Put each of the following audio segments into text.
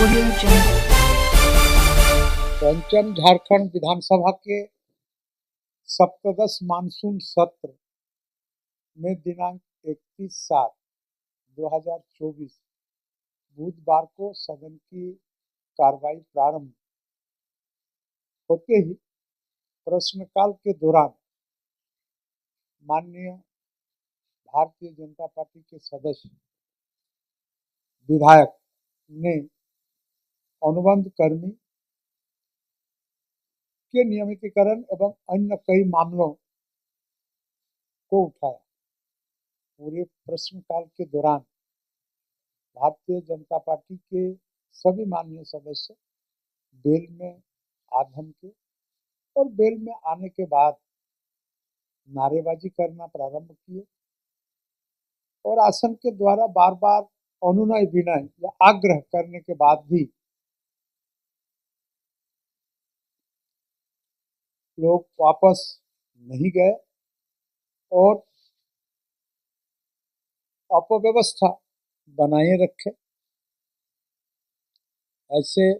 Audio Jungle. पंचम झारखंड विधानसभा के सप्तदश मानसून सत्र में दिनांक 31/7/2024 बुधवार को सदन की कार्रवाई प्रारंभ होते ही प्रश्नकाल के दौरान माननीय भारतीय जनता पार्टी के सदस्य विधायक ने अनुबंध कर्मी के नियमितीकरण एवं अन्य कई मामलों को उठाया। पूरे प्रश्नकाल के दौरान भारतीय जनता पार्टी के सभी माननीय सदस्य बेल में आधम के और बेल में आने के बाद नारेबाजी करना प्रारंभ किए और आसन के द्वारा बार बार अनुनय विनय या आग्रह करने के बाद भी लोग वापस नहीं गए और अपव्यवस्था बनाए रखे। ऐसे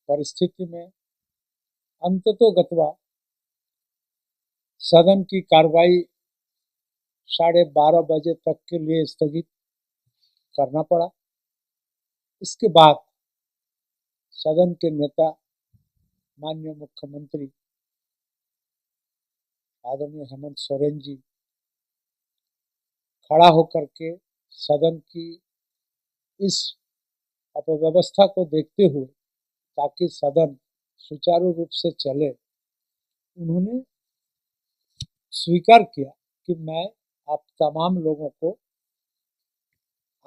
परिस्थिति में अंततोगत्वा सदन की कार्रवाई 12:30 बजे तक के लिए स्थगित करना पड़ा। इसके बाद सदन के नेता माननीय मुख्यमंत्री आदरणीय हेमंत सोरेन जी खड़ा होकर के सदन की इस अपव्यवस्था को देखते हुए ताकि सदन सुचारू रूप से चले, उन्होंने स्वीकार किया कि मैं आप तमाम लोगों को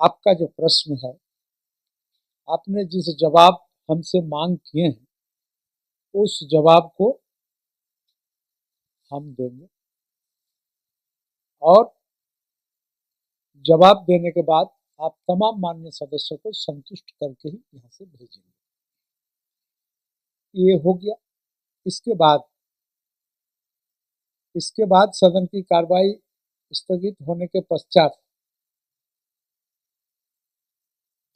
आपका जो प्रश्न है, आपने जिस जवाब हमसे मांग किए हैं, उस जवाब को हम देंगे और जवाब देने के बाद आप तमाम माननीय सदस्यों को संतुष्ट करके ही यहाँ से भेजेंगे। ये हो गया। इसके बाद सदन की कार्रवाई स्थगित होने के पश्चात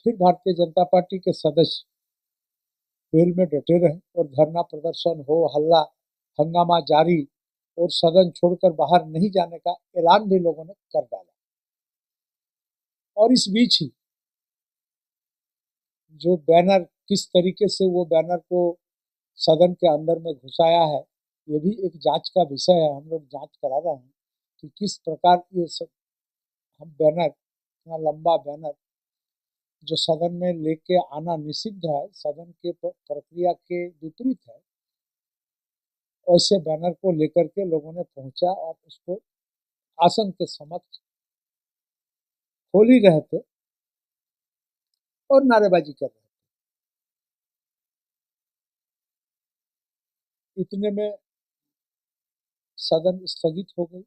फिर भारतीय जनता पार्टी के सदस्य बेल में डटे रहे और धरना प्रदर्शन हो हल्ला हंगामा जारी और सदन छोड़कर बाहर नहीं जाने का ऐलान भी लोगों ने कर डाला। और इस बीच ही जो बैनर, किस तरीके से वो बैनर को सदन के अंदर में घुसाया है, ये भी एक जांच का विषय है। हम लोग जांच करा रहे हैं कि किस प्रकार ये सब हम बैनर, इतना लंबा बैनर जो सदन में लेके आना निषिद्ध है, सदन के प्रक्रिया के विपरीत है, ऐसे बैनर को लेकर के लोगों ने पहुंचा और उसको आसन के समक्ष खोल ही रहे थे और नारेबाजी कर रहे थे। इतने में सदन स्थगित हो गई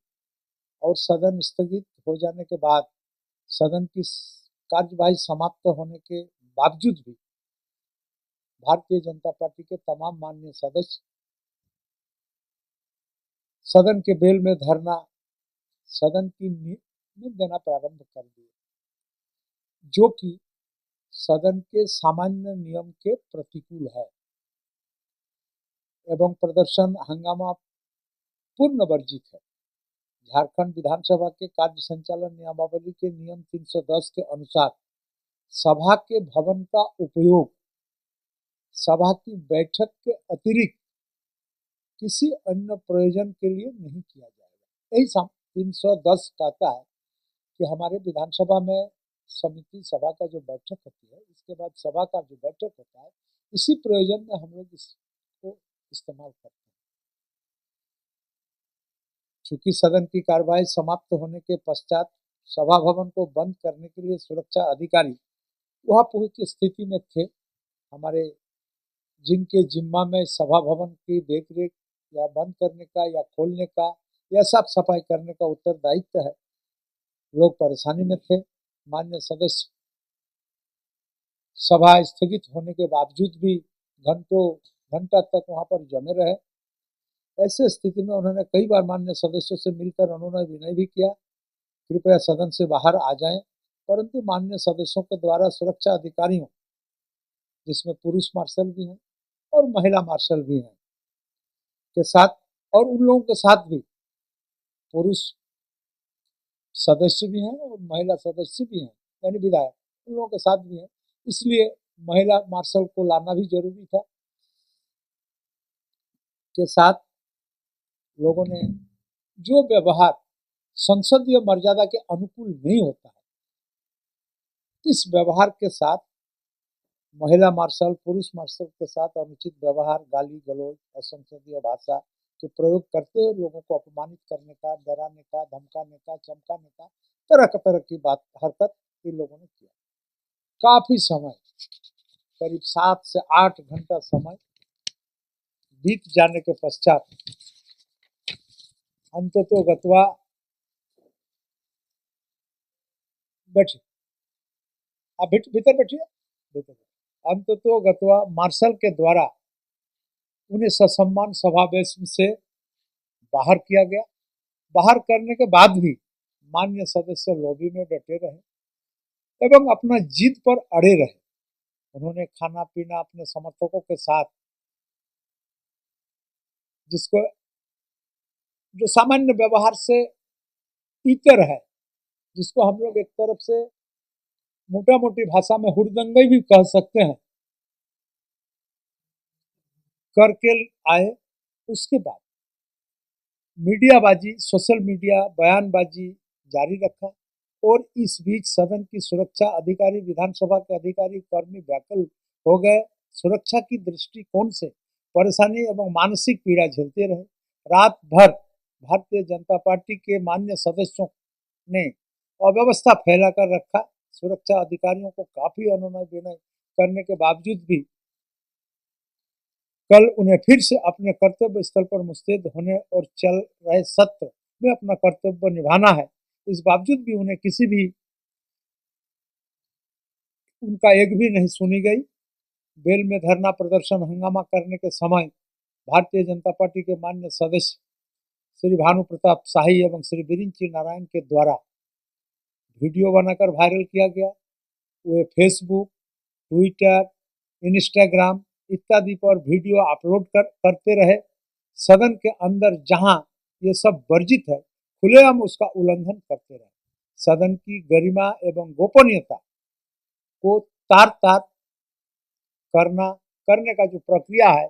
और सदन स्थगित हो जाने के बाद सदन की कार्यवाही समाप्त होने के बावजूद भी भारतीय जनता पार्टी के तमाम माननीय सदस्य सदन के बेल में धरना, सदन की नींद देना प्रारंभ कर दिए, जो कि सदन के सामान्य नियम के प्रतिकूल है एवं प्रदर्शन हंगामा पूर्ण वर्जित है। झारखंड विधानसभा के कार्य संचालन नियमावली के नियम 310 के अनुसार सभा के भवन का उपयोग सभा की बैठक के अतिरिक्त किसी अन्य प्रयोजन के लिए नहीं किया जाएगा। यही 310 कहता है कि हमारे विधानसभा में समिति सभा का जो बैठक होती है, इसके बाद सभा का जो बैठक होता है, इसी प्रयोजन में हम लोग इसको इस्तेमाल करते हैं। चूंकि सदन की कार्रवाई समाप्त होने के पश्चात सभा भवन को बंद करने के लिए सुरक्षा अधिकारी वहां की स्थिति में थे, हमारे जिनके जिम्मा में सभा भवन की देखरेख या बंद करने का या खोलने का या साफ सफाई करने का उत्तरदायित्व है, लोग परेशानी में थे। मान्य सदस्य सभा स्थगित होने के बावजूद भी घंटा तक वहां पर जमे रहे। ऐसे स्थिति में उन्होंने कई बार मान्य सदस्यों से मिलकर अनुनय विनय भी किया, कृपया सदन से बाहर आ जाएं, परंतु मान्य सदस्यों के द्वारा सुरक्षा अधिकारियों जिसमें पुरुष मार्शल भी हैं और महिला मार्शल भी हैं के साथ, और उन लोगों के साथ भी पुरुष सदस्य भी हैं और महिला सदस्य भी हैं, यानी विधायक उन लोगों के साथ भी हैं। इसलिए महिला मार्शल को लाना भी जरूरी था। के साथ लोगों ने जो व्यवहार संसदीय मर्यादा के अनुकूल नहीं होता है, इस व्यवहार के साथ महिला मार्शल पुरुष मार्शल के साथ अनुचित व्यवहार, गाली गलौज, असंसदीय भाषा के प्रयोग करते हुए लोगों को अपमानित करने का, डराने का, धमकाने का, चमकाने का, तरह की बात हरकत इन लोगों ने किया। काफी समय, करीब 7 से 8 घंटा समय बीत जाने के पश्चात अंततोगत्वा बैठिए, आप भीतर बैठिए, अंततोगत्वा मार्शल के द्वारा उन्हें ससम्मान समावेश से बाहर किया गया। बाहर करने के बाद भी मान्य सदस्य लॉबी में बैठे रहे एवं अपना जिद पर अड़े रहे। उन्होंने खाना पीना अपने समर्थकों के साथ, जिसको जो सामान्य व्यवहार से इतर है, जिसको हम लोग एक तरफ से मोटा मोटी भाषा में हुड़दंगई भी कह सकते हैं, करके आए। उसके बाद मीडियाबाजी, सोशल मीडिया बयानबाजी जारी रखा और इस बीच सदन की सुरक्षा अधिकारी, विधानसभा के अधिकारी कर्मी व्याकुल हो गए। सुरक्षा की दृष्टिकोण से परेशानी एवं मानसिक पीड़ा झेलते रहे। रात भर भारतीय जनता पार्टी के मान्य सदस्यों ने अव्यवस्था फैलाकर रखा। सुरक्षा अधिकारियों को काफी अनुनय विनय करने के बावजूद भी कल उन्हें फिर से अपने कर्तव्य स्थल पर मुस्तैद होने और चल रहे सत्र में अपना कर्तव्य निभाना है। इस बावजूद भी उन्हें किसी भी उनका एक भी नहीं सुनी गई। बेल में धरना प्रदर्शन हंगामा करने के समय भारतीय जनता पार्टी के मान्य सदस्य श्री भानु प्रताप शाही एवं श्री बिरिंची नारायण के द्वारा वीडियो बनाकर वायरल किया गया। वे फेसबुक, ट्विटर, इंस्टाग्राम इत्यादि पर वीडियो अपलोड करते रहे। सदन के अंदर जहां ये सब वर्जित है, खुलेआम उसका उल्लंघन करते रहे। सदन की गरिमा एवं गोपनीयता को तार तार करने का जो प्रक्रिया है,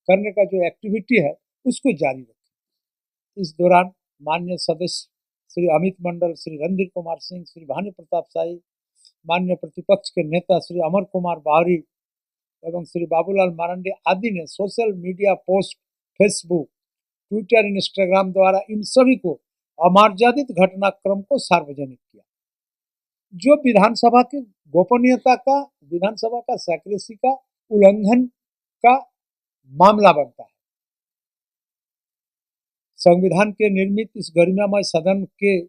करने का जो एक्टिविटी है, उसको जारी रखें। इस दौरान माननीय सदस्य श्री अमित मंडल, श्री रणधीर कुमार सिंह, श्री भानु प्रताप शाही, माननीय प्रतिपक्ष के नेता श्री अमर कुमार बावरी एवं श्री बाबूलाल मारंडी आदि ने social media post, Facebook, Twitter, Instagram द्वारा इन सभी को अमर्यादित घटनाक्रम को सार्वजनिक किया, जो विधानसभा की गोपनीयता का, विधानसभा का सेक्रेसी का उल्लंघन का मामला बनता है। संविधान के निर्मित इस गरिमामय सदन के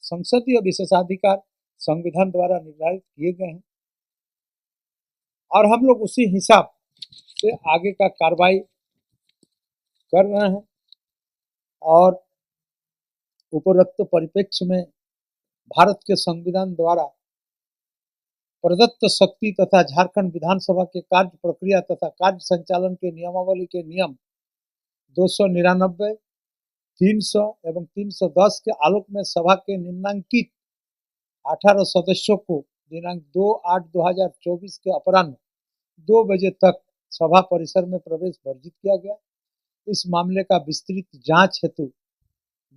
संसदीय विशेषाधिकार संविधान द्वारा निर्धारित किए गए हैं और हम लोग उसी हिसाब से आगे का कार्रवाई कर रहे हैं। और उपरोक्त परिप्रेक्ष्य में भारत के संविधान द्वारा प्रदत्त शक्ति तथा झारखंड विधानसभा के कार्य प्रक्रिया तथा कार्य संचालन के नियमावली के नियम 299, 300 एवं 310 के आलोक में सभा के निम्नांकित 18 सदस्यों को दिनांक 2/8/2024 के अपराह्न 2 बजे तक सभा परिसर में प्रवेश वर्जित किया गया। इस मामले का विस्तृत जांच हेतु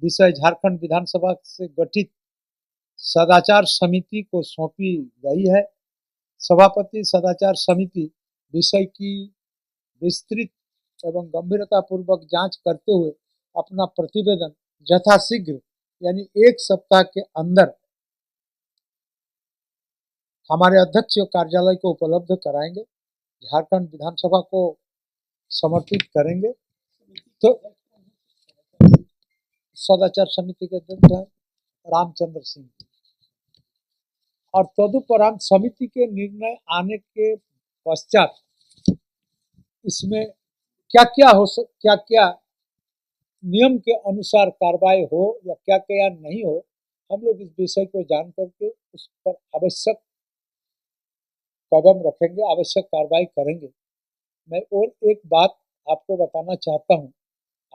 विषय झारखंड विधानसभा से गठित सदाचार समिति को सौंपी गई है। सभापति सदाचार समिति विषय की विस्तृत एवं गंभीरता पूर्वक जांच करते हुए अपना प्रतिवेदन यथाशीघ्र यानी 1 सप्ताह के अंदर हमारे अध्यक्ष कार्यालय को उपलब्ध कराएंगे, झारखंड विधानसभा को समर्पित करेंगे। तो सदाचार समिति के अध्यक्ष हैं रामचंद्र सिंह और तदुपरांत समिति के निर्णय आने के पश्चात इसमें क्या क्या नियम के अनुसार कार्रवाई हो या क्या नहीं हो, हम लोग इस विषय को जान करके उस पर आवश्यक कदम रखेंगे, आवश्यक कार्रवाई करेंगे। मैं और एक बात आपको बताना चाहता हूँ,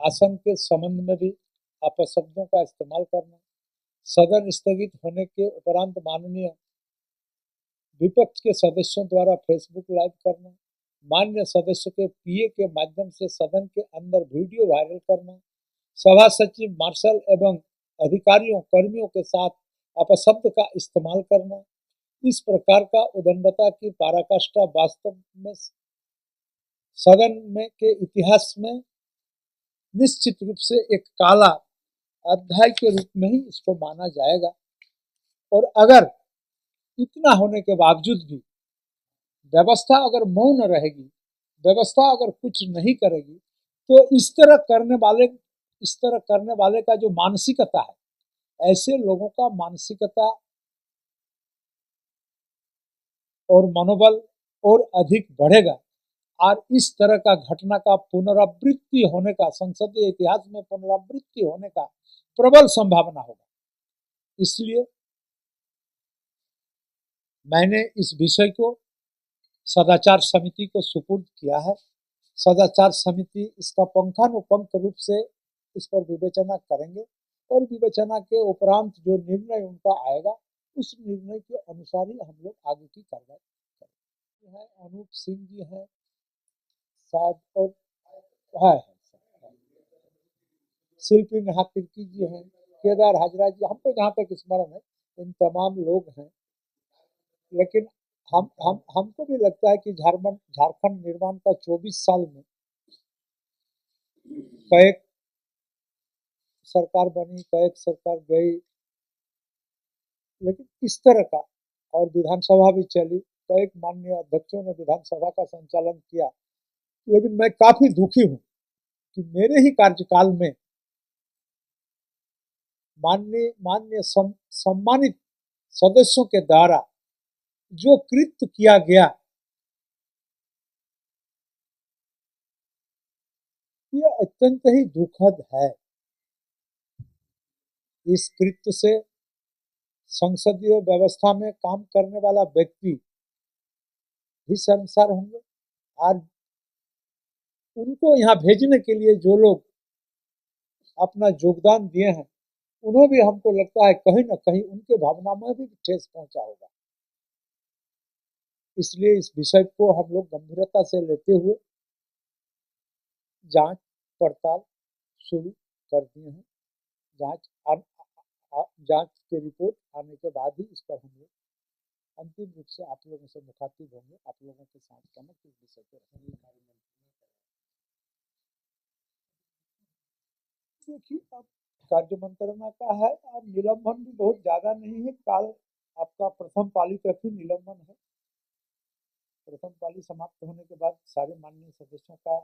आसन के संबंध में भी अपशब्दों का इस्तेमाल करना, सदन स्थगित होने के उपरांत माननीय विपक्ष के सदस्यों द्वारा फेसबुक लाइव करना, मान्य सदस्यों के पीए के माध्यम से सदन के अंदर वीडियो वायरल करना, सभा सचिव, मार्शल एवं अधिकारियों कर्मियों के साथ अपशब्द का इस्तेमाल करना, इस प्रकार का उदंडता की पराकाष्ठा वास्तव में सदन में के इतिहास में निश्चित रूप से एक काला अध्याय के रूप में ही इसको माना जाएगा। और अगर इतना होने के बावजूद भी व्यवस्था अगर मौन रहेगी, व्यवस्था अगर कुछ नहीं करेगी, तो इस तरह करने वाले का जो मानसिकता है, ऐसे लोगों का मानसिकता और मनोबल और अधिक बढ़ेगा और इस तरह का घटना का पुनरावृत्ति होने का, संसदीय इतिहास में पुनरावृत्ति होने का प्रबल संभावना होगा। इसलिए मैंने इस विषय को सदाचार समिति को सुपुर्द किया है। सदाचार समिति इसका पंखानुपंख रूप से इस पर विवेचना करेंगे और विवेचना के उपरांत जो निर्णय उनका आएगा, उस निर्णय के अनुसार ही हम लोग आगे की कार्रवाई करेंगे। अनूप सिंह जी हैं शायद, और है शिल्पी नेहा तिर्की जी हैं, केदार हाजरा जी, हमको जहाँ तक स्मरण है इन तमाम लोग हैं। लेकिन हमको भी लगता है कि झारखंड निर्माण का 24 साल में कई सरकार बनी, कई सरकार गई, लेकिन इस तरह का, और विधानसभा भी चली, कई माननीय अध्यक्षों ने विधानसभा का संचालन किया, लेकिन मैं काफी दुखी हूँ कि मेरे ही कार्यकाल में माननीय सम्मानित सदस्यों के द्वारा जो कृत्य किया गया, यह अत्यंत ही दुखद है। इस कृत्य से संसदीय व्यवस्था में काम करने वाला व्यक्ति भी शर्मसार होंगे और उनको यहाँ भेजने के लिए जो लोग अपना योगदान दिए हैं, उन्हें भी हमको लगता है कहीं ना कहीं उनके भावना में भी ठेस पहुंचा होगा। इसलिए इस विषय को हम लोग गंभीरता से लेते हुए जांच पड़ताल शुरू कर दिए हैं। जांच की रिपोर्ट आने के बाद ही इस पर हम लोग अंतिम रूप से आप लोगों से मुखातिब होंगे, आप लोगों के साथ समझ इस विषय पर। देखिए, अब कार्य मंत्रणा का है और निलंबन भी बहुत ज्यादा नहीं है। काल आपका प्रथम पाली तक ही निलंबन है। प्रथम पाली समाप्त होने के बाद सारे माननीय सदस्यों का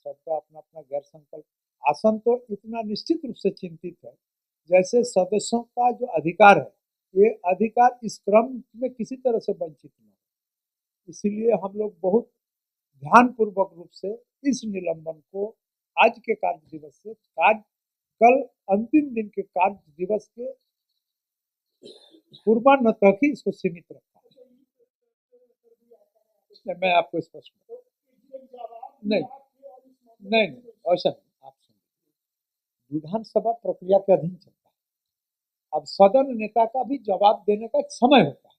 सबका अपना अपना गैर संकल्प, आसन तो इतना निश्चित रूप से चिंतित है, जैसे सदस्यों का जो अधिकार है, ये अधिकार इस क्रम में किसी तरह से वंचित न हो। इसीलिए हम लोग बहुत ध्यानपूर्वक रूप से इस निलंबन को आज के कार्य दिवस से कल अंतिम दिन के कार्य दिवस के पूर्वान्ह तक ही इसको सीमित रखा है। मैं आपको स्पष्ट नहीं नहीं ऐसा नहीं। आप सुनिए, विधानसभा प्रक्रिया के अधीन चलता है। अब सदन नेता का भी जवाब देने का एक समय होता है,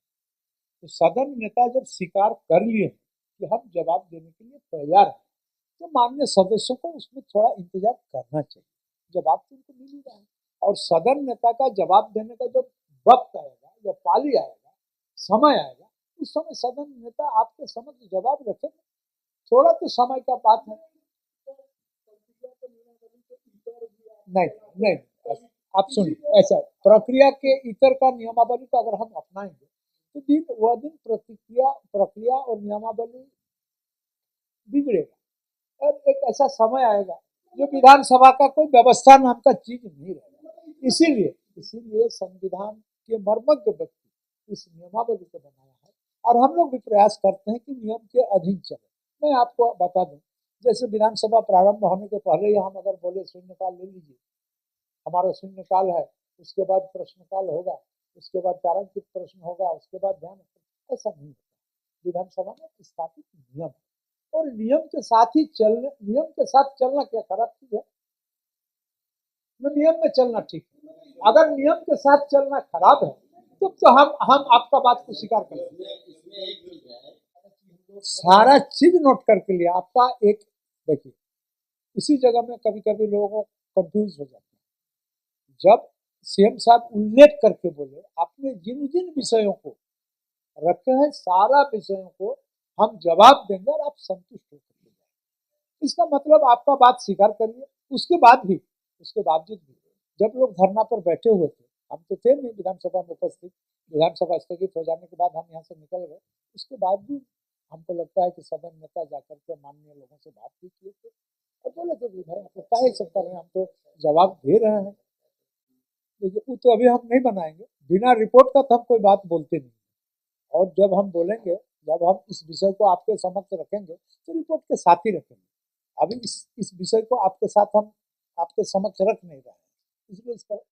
तो सदन नेता जब स्वीकार कर लिए कि हम जवाब देने के लिए तैयार हैं, तो माननीय सदस्यों को उसमें थोड़ा इंतजार करना चाहिए। जवाब तो उनको मिल ही रहा है, और सदन नेता का जवाब देने का जब वक्त आएगा या पाली आएगा, समय आएगा, उस समय सदन नेता आपके समक्ष जवाब रखेगा। थोड़ा तो समय का बात है। नहीं नहीं, आप सुनिए, ऐसा प्रक्रिया के इतर का नियमावली का अगर हम अपनाएंगे तो वह दिन प्रक्रिया और नियमावली बिगड़ेगा और एक ऐसा समय आएगा जो विधानसभा का कोई व्यवस्था नाम का चीज नहीं रहेगा। इसीलिए संविधान के मर्मज्ञ व्यक्ति इस नियमावली को बनाया है और हम लोग भी प्रयास करते हैं कि नियम के अधीन चले। मैं आपको बता दूं, जैसे विधानसभा प्रारंभ होने के पहले ही हम अगर बोले शून्यकाल ले लीजिए, हमारा शून्यकाल है, उसके बाद प्रश्नकाल होगा, उसके बाद तारांकित प्रश्न होगा, उसके बाद ध्यान, ऐसा नहीं होता। विधानसभा में स्थापित नियम है और नियम के साथ चलना क्या खराब चीज है? नियम में चलना ठीक है। अगर नियम के साथ चलना खराब है तो हम आपका बात को स्वीकार करते हैं। सारा चीज नोट करके लिए आपका एक देखिए, इसी जगह में कभी कभी लोगों को कंफ्यूज हो जाते हैं। जब सीएम साहब उल्लेख करके बोले आपने जिन जिन विषयों को रखे हैं सारा विषयों को हम जवाब देंगे और आप संतुष्ट होकर जाए, इसका मतलब आपका बात स्वीकार करिए। उसके बावजूद भी जब लोग धरना पर बैठे हुए थे, हम तो थे नहीं विधानसभा में उपस्थित, विधानसभा स्थगित हो जाने के बाद हम यहाँ से निकल गए, उसके बाद भी हमको लगता है कि सदन नेता जाकर के माननीय लोगों से बात भी किए थे और बोले थे कि भाई आप लोग काहे सब कर रहे हैं, हम तो जवाब दे रहे हैं। देखिए वो तो अभी हम नहीं बनाएंगे, बिना रिपोर्ट का तो हम कोई बात बोलते नहीं, और जब हम बोलेंगे, जब हम इस विषय को आपके समक्ष रखेंगे तो रिपोर्ट के साथ ही रखेंगे। अभी इस विषय को आपके साथ हम आपके समक्ष रख नहीं रहे हैं, इसलिए इस पर